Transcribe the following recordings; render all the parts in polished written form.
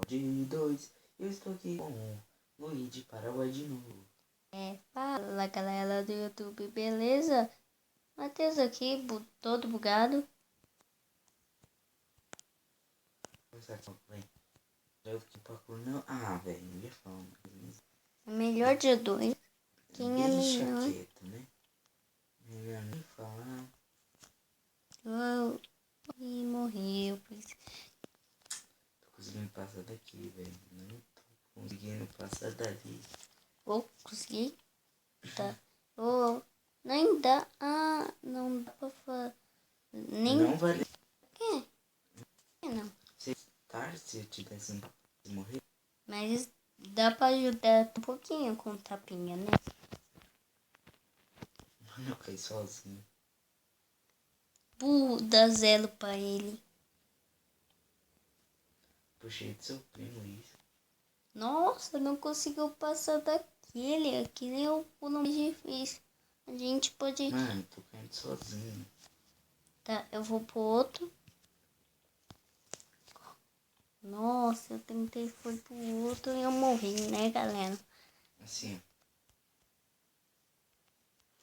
de dois, eu estou aqui com o Luigi Paraguai de novo. Fala galera do YouTube, beleza? Matheus aqui, todo bugado. Conversar com o Play. Já que o parkour não. Ah, velho, não ia falar uma coisa. O melhor de dois. Quem é Deixa melhor? quieto, né? Melhor nem falar. E morreu. Tô conseguindo passar daqui, velho. Não tô conseguindo passar dali. Consegui? Tá. Nem dá. Não dá pra fazer. Não vale. Que não? Tarde se eu tivesse um morrer. Mas dá pra ajudar um pouquinho com tapinha, né? Mano, eu caí sozinho. Burro, dá zero pra ele. Puxei de seu primo isso. Nossa, não conseguiu passar daquele. Aquele é o nome difícil. A gente pode... Mano, tô caindo sozinho. Tá, eu vou pro outro. Nossa, eu tentei, foi pro outro e eu morri, né, galera? Assim,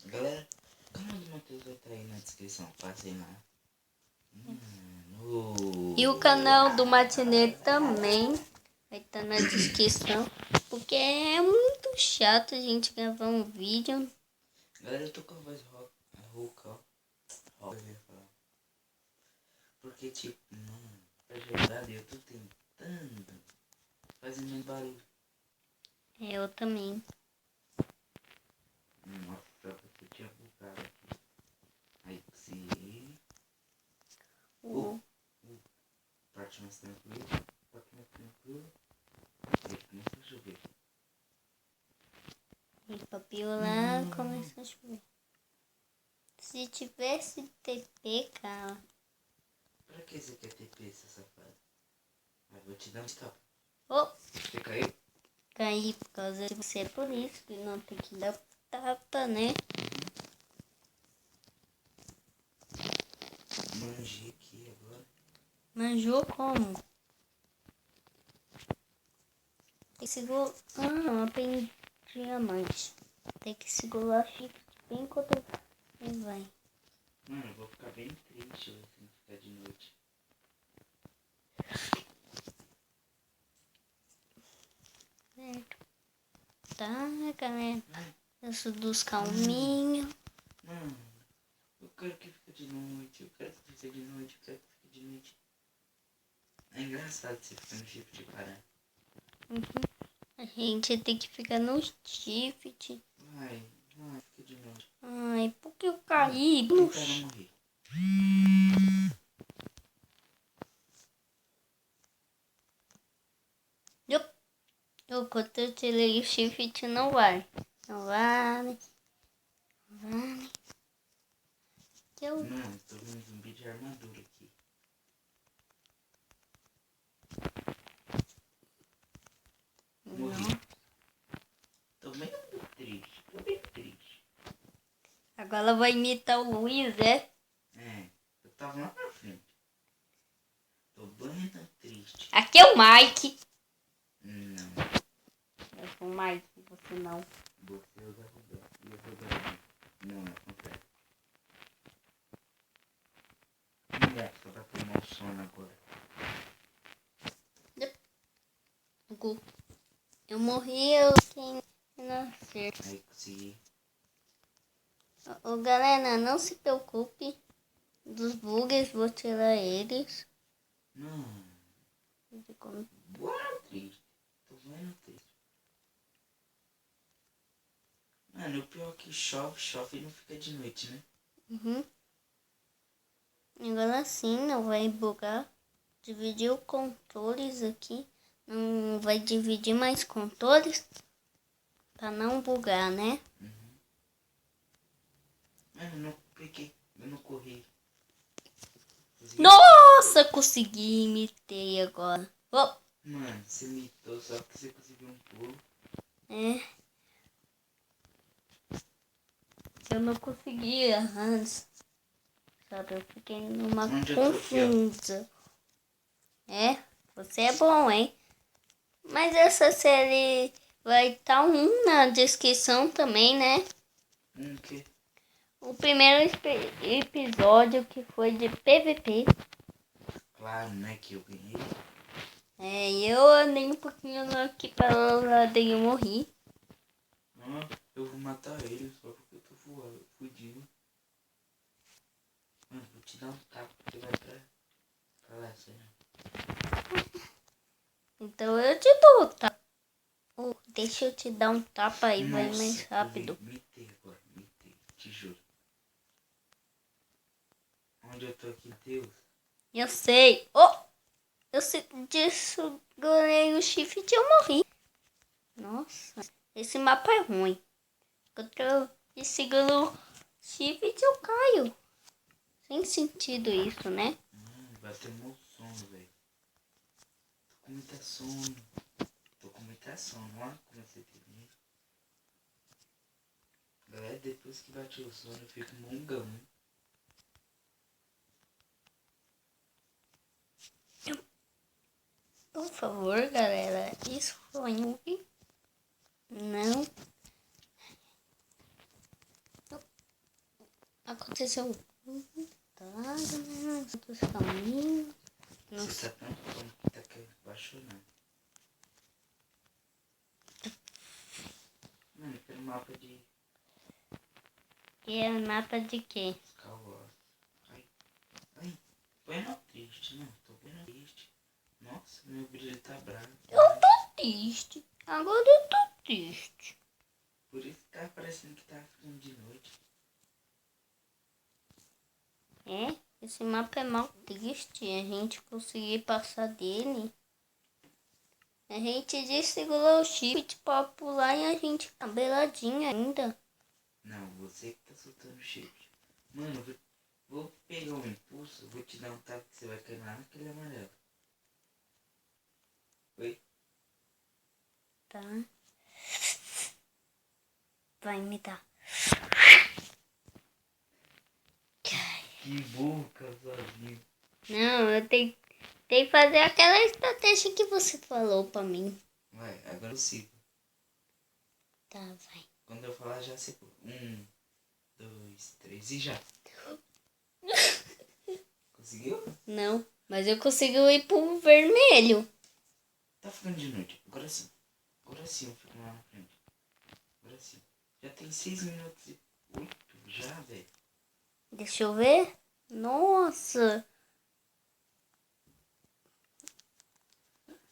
ó. Galera, o canal do Matheus vai estar aí na descrição. Passem lá. E o canal do Matinê também vai estar na descrição. Porque é muito chato a gente gravar um vídeo. Galera, eu tô com a voz rouca, ó. Eu ia falar. Porque, tipo, mano, pra jogar eu tô tentando fazer mais barulho. Eu também. Nossa, eu tinha bugado aqui. Aí, se... Parte mais tranquilo. Parte mais tranquilo. Aí começa a chover. E pra piorar, começa a chover. Se tivesse TP, cara... Pra que você quer TP, seu safado? Mas vou te dar um stop. Oh, Você caiu? caí por causa de você, por isso que não tem que dar tapa, né? Manjei aqui agora. Manjou como? Tem que segurar... aprendi diamante. Tem que segurar shift bem enquanto ele vai. Mano, eu vou ficar bem triste hoje se ficar de noite. Certo. Tá, galera. Eu sou dos calminhos. Mano, eu quero que fique de noite. Eu quero que fique de noite. Eu quero que fique de noite. É engraçado você ficar no shift e parar. A gente tem que ficar no shift. Vai, fica de noite. Ai, por que eu caí? Tentar não morrer. Eu quando eu tirei o shift não vai. Não vai. Mano, tô vendo um zumbi de armadura aqui. Morri. Não. Tô meio triste. Tô bem triste. Agora vai imitar o Luiz, é? É, eu tava lá na frente. Tô bem triste. Aqui é o Mike. Não. Eu sou o Mike, você não. Você usa Roberto. E eu vou dar. Não, é acontece. Só vai tomar o sono agora. Eu morri, eu quem nascer. Aí consegui. Galera, não se preocupe. Dos bugs, vou tirar eles. Não. Bora triste. Tô vendo triste. Mano, o pior é que chove e não fica de noite, né? Agora sim, não vai bugar. Dividir os controles aqui. Não vai dividir mais controles. Pra não bugar, né? Mano, eu não peguei. Eu não corri. Nossa, consegui, imitei agora. Mano, você mitou só porque você conseguiu um pulo. É. Eu não conseguia antes. Sabe, eu fiquei numa Onde eu tô aqui, ó. confusa. É, você é bom, hein? Mas essa série vai estar na descrição também, né? Que? O primeiro episódio que foi de PVP. Claro, né, que eu ganhei. E eu andei um pouquinho aqui para lado e eu morri. Ah, eu vou matar ele só porque eu tô fudido. Mano, vou te dar um tapa que vai pra lá, sério. Então eu te dou, tá? Deixa eu te dar um tapa aí, vai mais rápido. Mitei agora, mitei, te juro. Onde eu tô aqui, Deus? Eu sei. Eu segurei o shift e eu morri. Nossa, esse mapa é ruim. Quando eu seguro o shift eu caio. Sem sentido isso, né? Bateu meu sono, velho. Tô com muita sono. Ó, comecei a ter medo. Galera, depois que bate o sono eu fico mongão. Por favor, galera, isso foi um... Não. Aconteceu outros caminhos. Você tá tão fome que tá apaixonado. Mano, eu quero um mapa de E é mapa de quê? Star Wars. Ai, põe no triste, não, tô bem no triste. Nossa, meu brilho tá bravo. Eu tô triste. Agora eu tô triste. Por isso que tá parecendo que tá ficando de noite. Esse mapa é mal triste. A gente conseguir passar dele. A gente desregulou o chip pra pular e a gente tá beiradinha ainda. Não, você que tá soltando shift. Mano, vou pegar um impulso, vou te dar um tapa que você vai cair lá naquele amarelo. Oi? Tá. Vai me dar. Que burro, sozinho. Não, eu tenho que fazer aquela estratégia que você falou pra mim. Vai, agora eu sigo. Tá, vai. Quando eu falar já secou. 1, 2, 3 e já. Conseguiu? Não, mas eu consigo ir pro vermelho. Tá ficando de noite. Agora sim. Agora sim eu fico lá na frente. Agora sim. Já tem 6 minutos e 8 já, velho. Deixa eu ver. Nossa.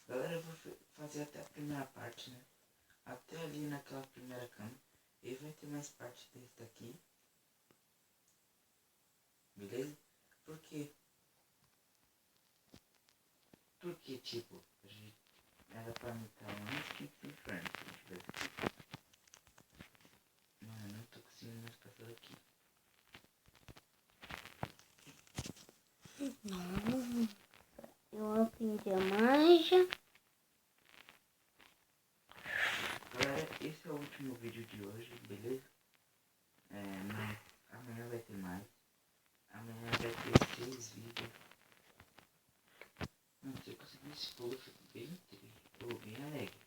Galera, eu vou fazer até a primeira parte, né? Até ali naquela primeira cama. E vai ter mais parte desse daqui. Beleza? Por quê? Porque, tipo, a gente era pra mim estar antes que pro inferno, se eu tivesse aqui. Mano, eu não tô conseguindo mais passar daqui. Não. Eu aprendi a manja. Galera, esse é o último vídeo de hoje, beleza? Mas amanhã vai ter mais. Amanhã vai ter 6 vídeos. Mano, se eu conseguir esse pulo, eu fico bem triste. Ou bem alegre.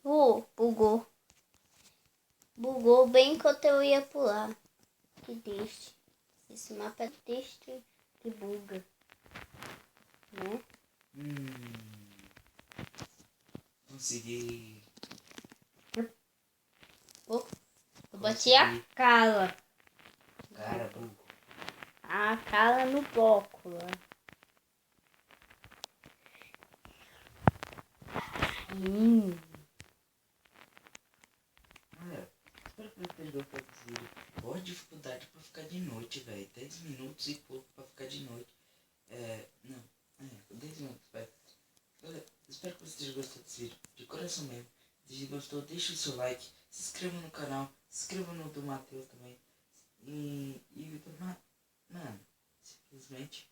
Bugou. Bugou bem enquanto eu ia pular. Que triste. Esse mapa é triste que buga. Né? Consegui. Eu bati a cala. Cara, burro. A cala no bloco lá. Olha, espero que vocês tenham gostado desse vídeo. Boa dificuldade pra ficar de noite, velho. 10 minutos e pouco pra ficar de noite. 10 minutos, vai. Galera, espero que vocês tenham gostado desse vídeo. De coração mesmo. Se gostou, deixa o seu like. Se inscreva no canal. Se inscreva no do Matheus também. E do mano, simplesmente